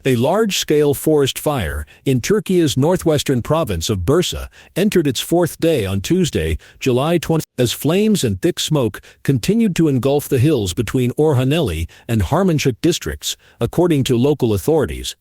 A large-scale forest fire in Turkey's northwestern province of Bursa entered its fourth day on Tuesday, July 20, as flames and thick smoke continued to engulf the hills between Orhaneli and Harmancık districts, according to local authorities.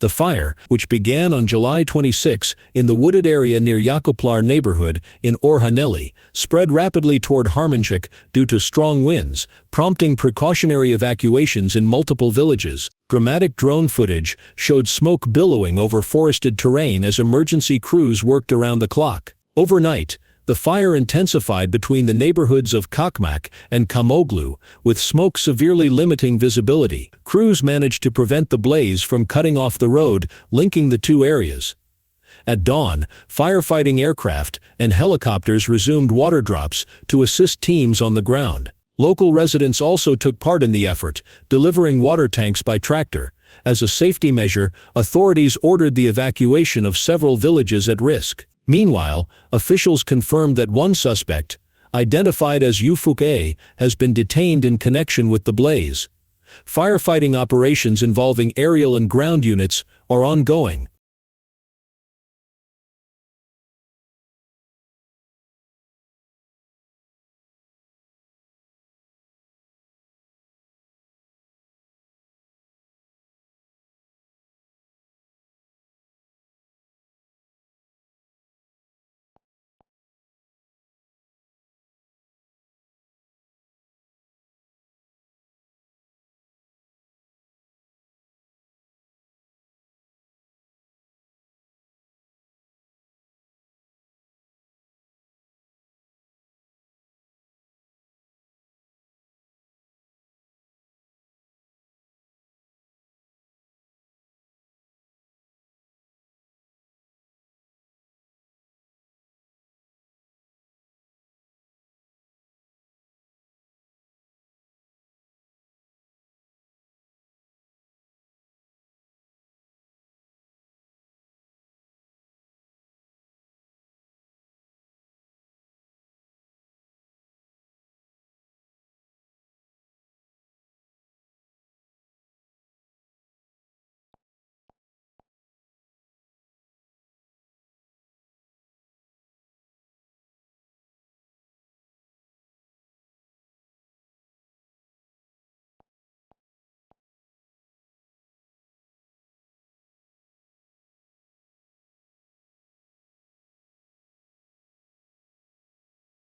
The fire, which began on July 26 in the wooded area near Yakuplar neighborhood in Orhaneli, spread rapidly toward Harmancık due to strong winds, prompting precautionary evacuations in multiple villages. Dramatic drone footage showed smoke billowing over forested terrain as emergency crews worked around the clock. Overnight, the fire intensified between the neighborhoods of Kakmak and Kamoglu, with smoke severely limiting visibility. Crews managed to prevent the blaze from cutting off the road linking the two areas. At dawn, firefighting aircraft and helicopters resumed water drops to assist teams on the ground. Local residents also took part in the effort, delivering water tanks by tractor. As a safety measure, authorities ordered the evacuation of several villages at risk. Meanwhile, officials confirmed that one suspect, identified as Ufuk A, has been detained in connection with the blaze. Firefighting operations involving aerial and ground units are ongoing.